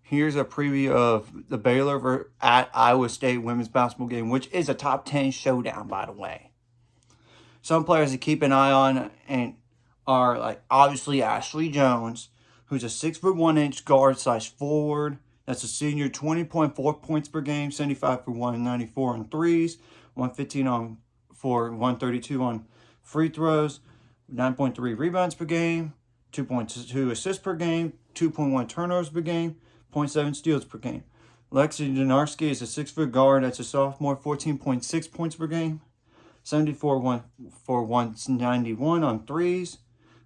Here's a preview of the Baylor at Iowa State women's basketball game, which is a top 10 showdown, by the way. Some players to keep an eye on and are like obviously Ashley Jones, who's a 6'1" guard / forward. That's a senior, 20.4 points per game, 75 for 194 on threes, 115 for 132 on free throws, 9.3 rebounds per game, 2.2 assists per game, 2.1 turnovers per game, 0.7 steals per game. Lexi Donarski is a 6-foot guard. That's a sophomore, 14.6 points per game, 74 for 191 on threes,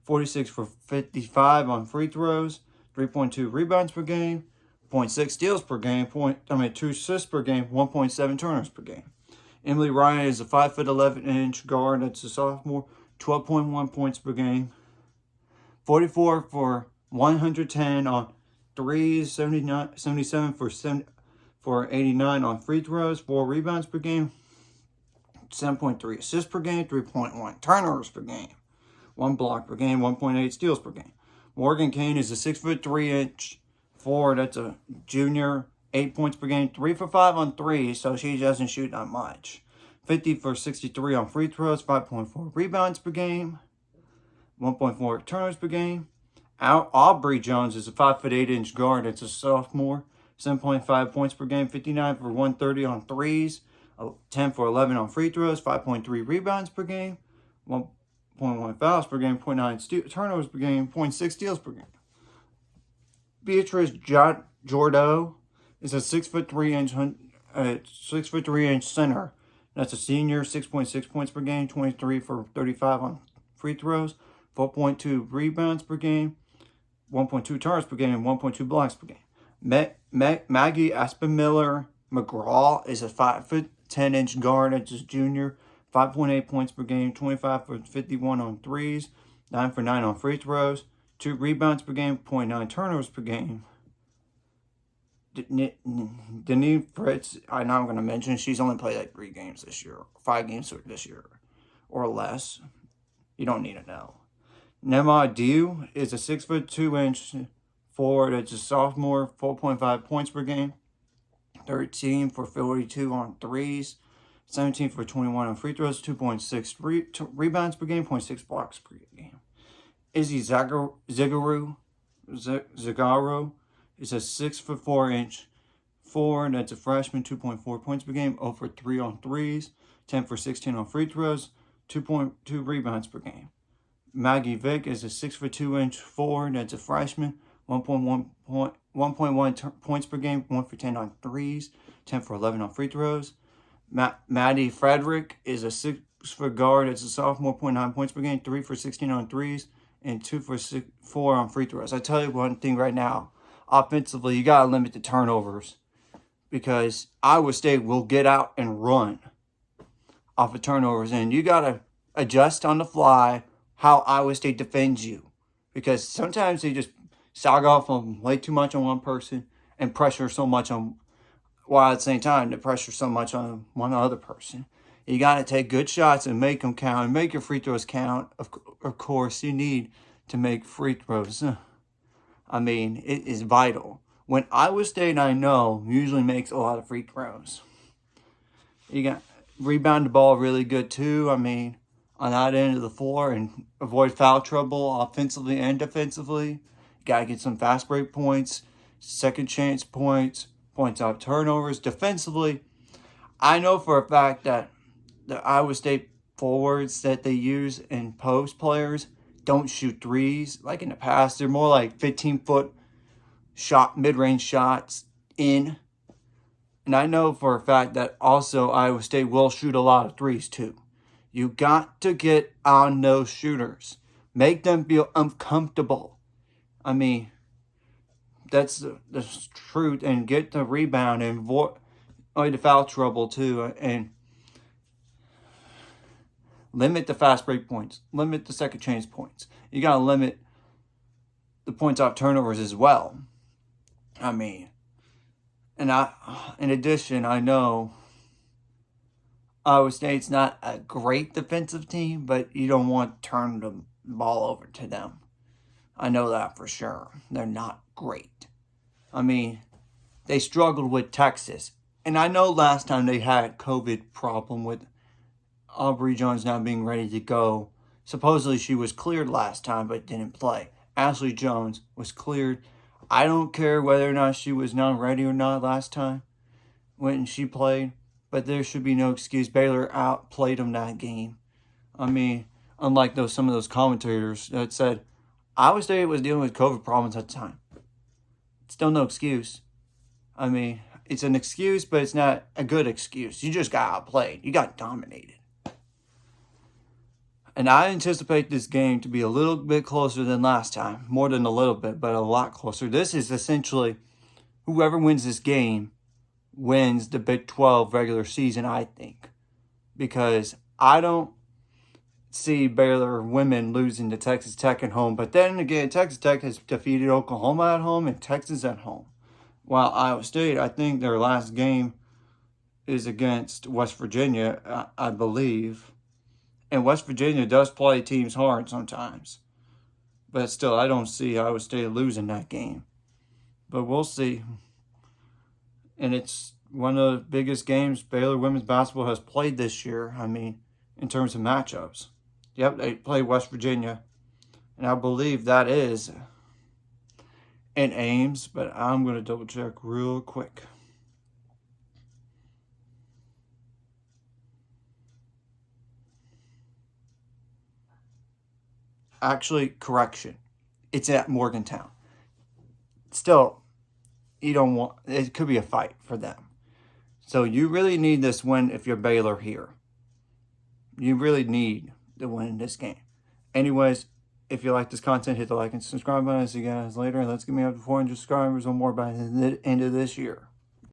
46 for 55 on free throws, 3.2 rebounds per game, 0.6 steals per game, 2 assists per game, 1.7 turnovers per game. Emily Ryan is a 5'11" guard. That's a sophomore, 12.1 points per game, 44 for 110 on threes, 77 for 89 on free throws, 4 rebounds per game, 7.3 assists per game, 3.1 turnovers per game, 1 block per game, 1.8 steals per game. Morgan Kane is a 6'3" forward. That's a junior, 8 points per game, 3 for 5 on threes, so she doesn't shoot that much. 50 for 63 on free throws, 5.4 rebounds per game, 1.4 turnovers per game. Aubrey Jones is a 5'8" guard. That's a sophomore, 7.5 points per game, 59 for 130 on threes, 10 for 11 on free throws, 5.3 rebounds per game, 1.1 fouls per game, 0.9 turnovers per game, 0.6 steals per game. Beatrice Jordo is a 6'3" center. That's a senior, 6.6 points per game, 23 for 35 on free throws, 4.2 rebounds per game, 1.2 turnovers per game, and 1.2 blocks per game. Maggie Aspen-Miller McGraw is a 5'10" guard. That's a junior, 5.8 points per game, 25 for 51 on threes, 9 for 9 on free throws, 2 rebounds per game, 0.9 turnovers per game. Denise Fritz, I'm not going to mention, she's only played like 3 games this year, 5 games this year, or less. You don't need to know. Nema Diu is a 6'2" forward. It's a sophomore, 4.5 points per game, 13 for 42 on threes, 17 for 21 on free throws, 2.6 rebounds per game, 0.6 blocks per game. Izzy Zagaro is a 6'4" forward. That's a freshman, 2.4 points per game, 0 for 3 on threes, 10 for 16 on free throws, 2.2 rebounds per game. Maggie Vick is a 6'2" forward. That's a freshman, 1.1 points per game, 1 for 10 on threes, 10 for 11 on free throws. Maddie Frederick is a 6-foot guard. It's a sophomore, 0.9 points per game, 3 for 16 on threes, and 2 for 4 on free throws. I tell you one thing right now, offensively, you got to limit the turnovers because Iowa State will get out and run off of turnovers, and you got to adjust on the fly how Iowa State defends you, because sometimes they just sog off on way too much on one person and pressure so much on, while at the same time they pressure so much on one other person. You got to take good shots and make them count and make your free throws count. Of course, you need to make free throws. I mean, it is vital. When Iowa State, I know, usually makes a lot of free throws. You got rebound the ball really good too. I mean, on that end of the floor, and avoid foul trouble offensively and defensively. You got to get some fast break points, second chance points, points off turnovers. Defensively, I know for a fact that the Iowa State forwards that they use in post players don't shoot threes like in the past. They're more like 15-foot mid-range shots in. And I know for a fact that also Iowa State will shoot a lot of threes too. You got to get on those shooters. Make them feel uncomfortable. I mean, that's the truth. And get the rebound and avoid the foul trouble too. And limit the fast break points. Limit the second chance points. You got to limit the points off turnovers as well. I mean, and in addition, I know Iowa State's not a great defensive team, but you don't want to turn the ball over to them. I know that for sure. They're not great. I mean, they struggled with Texas. And I know last time they had a COVID problem with Aubrey Jones not being ready to go. Supposedly she was cleared last time but didn't play. Ashley Jones was cleared. I don't care whether or not she was not ready or not last time when she played, but there should be no excuse. Baylor outplayed them that game. I mean, unlike some of those commentators that said Iowa State was dealing with COVID problems at the time. Still no excuse. I mean, it's an excuse, but it's not a good excuse. You just got outplayed. You got dominated. And I anticipate this game to be a little bit closer than last time. More than a little bit, but a lot closer. This is essentially whoever wins this game wins the Big 12 regular season, I think. Because I don't see Baylor women losing to Texas Tech at home. But then again, Texas Tech has defeated Oklahoma at home and Texas at home. While Iowa State, I think their last game is against West Virginia, I believe. And West Virginia does play teams hard sometimes. But still, I don't see Iowa State losing that game. But we'll see. And it's one of the biggest games Baylor women's basketball has played this year. I mean, in terms of matchups. Yep, they play West Virginia. And I believe that is in Ames. But I'm going to double check real quick. Actually, correction. It's at Morgantown. Still, you don't want, it could be a fight for them. So you really need this win if you're Baylor here. You really need to win this game. Anyways, if you like this content, hit the like and subscribe button. See you guys later. And let's get me up to 400 subscribers or more by the end of this year.